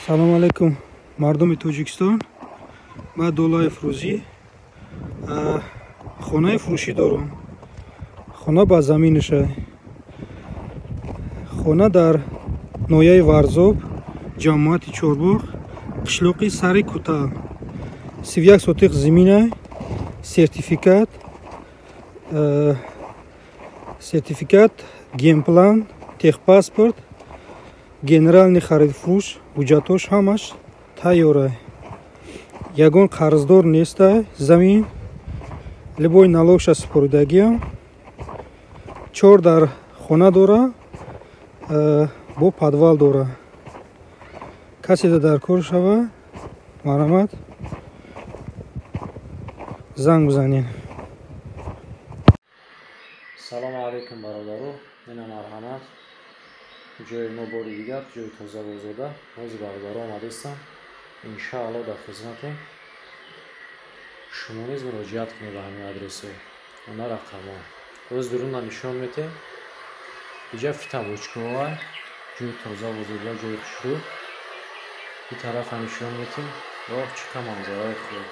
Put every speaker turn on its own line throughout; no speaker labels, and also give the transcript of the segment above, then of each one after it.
Салом алейкум, мардуми Тоҷикистон. Ман Долаев Рӯзӣ хонаи фурӯшӣ дорам. Хона ба заминашай. Хона дар ноҳияи Варзоб, ҷамоати Чорбоғ, қишлоқи Сари Кӯтал. 31 сотиқ зиминай, сертификат, генплан, техпаспорт, генерални харидфурӯш, ҳуҷҷатош ҳамаш тайёрай. Ягон қарздор нестай, замин либои налогша супоридагиам. 4 дар хона дора, бо подвал дора. Касе дар кор шава, марҳамат, занг бизанед.
Салому алейкум бародаро, мена марҳамат. ҷои мо бори дигар, ҷои тозавозода. ҳозир бародаро омадистам. Иншааллоҳ дар хизматем. Шумо низ муроҷиат кунед ба ҳамин адресо. Она рақамо. Роз дурунна нишон метем. Иҷа фитабочкова, ҷои тозавозода, ҷои хушрӯ. И тарафа нишон метем. Ох, чӣ ка манзараи хуб.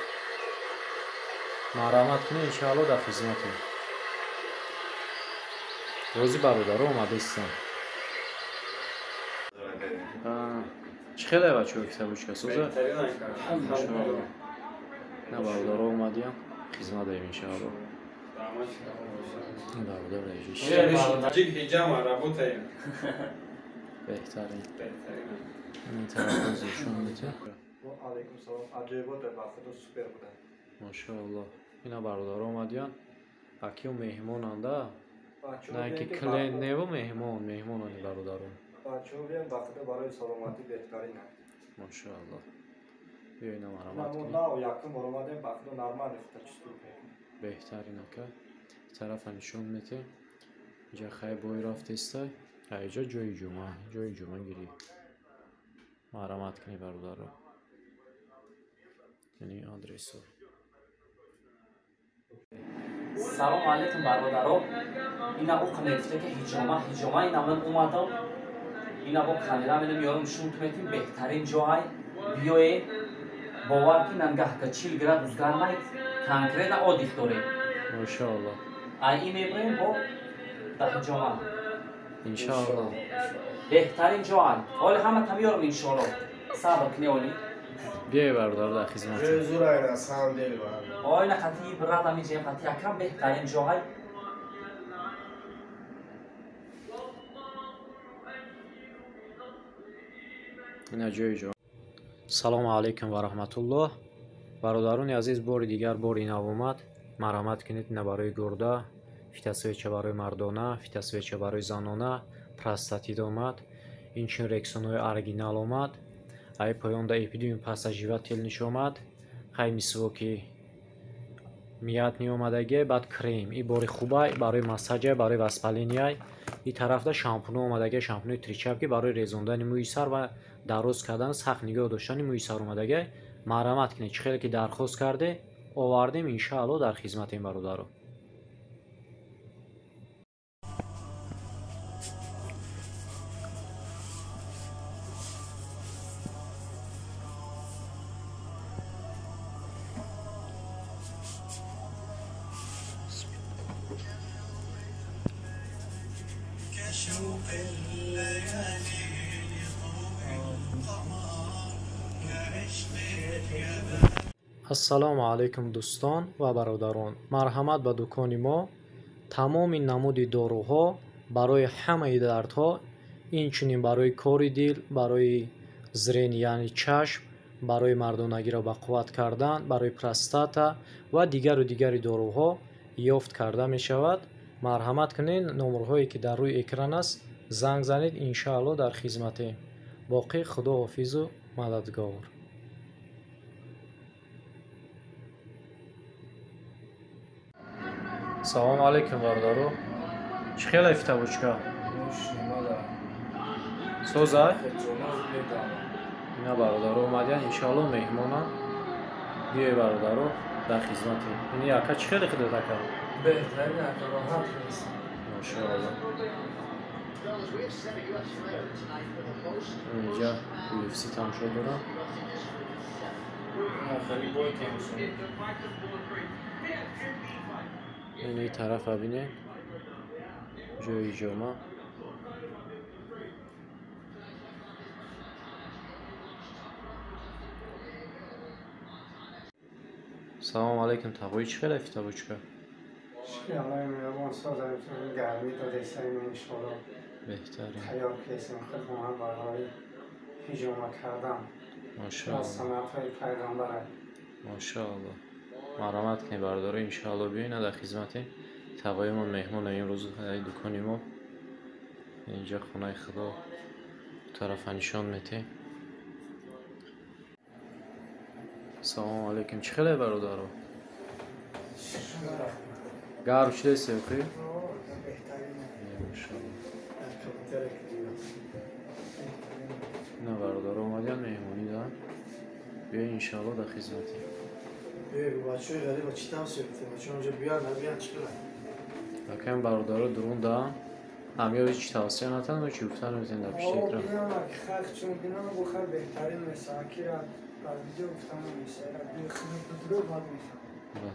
Марҳамат кунед, иншааллоҳ дар хизматем. Рози бародаро омадистам. Чӣ хеле бачаҳо китобочка соза? На бародаро омадиам, хизмат дорем иншааллоҳ. Бародар ҳиҷама работаем. Беҳтарин. Ин тараф нишон метем.
Алейкум салом. Аҷоибот ба худо супер буда.
Машааллоҳ. Ина бародаро омадиан. Акио меҳмонанда? На ки клиент нево меҳмонони бародаро.
Бачаҳо биям ба худо барои саломатӣ беҳтарин аст.
Машааллоҳ. Биёина марҳамат
Мо
кунед.
на якум бор омадем ба худо нормали худо чисту мекунем.
Беҳтарин ака. Тарафа нишон метем. Иҷа хай бой рафтестай. Иҷа ҷои ҷума гирӣ. Марҳамат кунед бародаро. Яъни адресо.
Салом алейкум бародаро. Ина о мегуфта ки ҳиҷома ина ман омадам. Ина бо камера менам ёрам шут метим беҳтарин ҷой. Биёе бовар ки нангаҳ ка 40 градус гармай конкретна одих дорем.
Машааллоҳ.
Ай ин мебарем бо да ҳиҷома.
Иншааллоҳ.
Беҳтарин ҷой. Оли ҳама там ёрам иншоаллоҳ. Сабр кунед оли.
Биёй бародаро дар хизмат.
Зур айна сандел бар.
Ойна қати брада миҷем қати якам беҳтарин ҷой.
Ина ҷои ҷо. Салому алейкум ва раҳматуллоҳ. Бародарони азиз, бори дигар бори нав омад. Марҳамат кунед, ина барои гурда, фитосвеча барои мардона, фитосвеча барои занона, простатит омад. Инчун рексонои оригинал омад. Ай поёнда эпидеми пассаживатель ниш омад. Хай мисвоки миятни омадаге, баъд крем. И бори хубай барои массаҷа, барои воспаления. И тарафда шампуно омадаге, шампунои тричапки барои резондани мӯи сар ва дароз кардан, сахт нигоҳ доштани мӯи сар омадаге. Марҳамат кунед, чӣ хеле ки дархост карде, овардем, иншааллоҳ дар хизматем бародаро. ассалому алайкум дӯстон ва бародарон. Марҳамат ба дукони мо. Тамоми намуди доруҳо барои ҳамаи дардҳо, инчунин барои кори дил, барои зрени яъни чашм, барои мардонагиро бақувват кардан, барои простата ва дигари доруҳо ёфт карда мешавад. Марҳамат кунед, номерҳое ки дар рӯи экран аст, занг занед, иншааллоҳ дар хизматем. Боқӣ худоҳофизу мададгор. Салому алейкум бародаро. Чӣ хеле фитабочка? Созай? Ина бародаро омадиан, иншааллоҳ меҳмонам. Биёй бародаро дар хизматем. Ини ака чӣ хеле хидмат ака?
Беҳтарин ака роҳат.
Машааллоҳ. اینجا UFC تماشا دارم.
خیلی باید تماشا.
این طرف ببینید جوی جمعه. سلام علیکم. تابوی چی خیلی تابوی چی؟
الله مهربان سازم گرمی داده سعی انشالله
بهتره.
حیات کسی خدمت برای هجوم کردم
ماشاءالله.
سنت های پیغمبر
ماشاءالله. مرحمت کنی برداره انشالله بیاین در خدمت تابایمون مهمون این روز دکانی ما اینجا خونه خدا طرف نشان میده. سلام علیکم. چی خیلی برادرو؟ گرم شده سوقی؟
بهترین
ماشاءالله.
کبوتر
نه برادر اومدن مهمونی دارن. بیا انشالله در خدمتی.
بگو بچه های غریب چی توصیه بکنیم بچه اونجا بیار نبیان چی کنن
لکن برادر درون دارن همیه هیچ توصیه نتن و چی گفتن میتین در پیشتی کرم.
بیان خلق چون بینام بخیر بهترین مساکی را بر ویدیو گفتم میشه را بیر خیلی دروگ باید میفهم.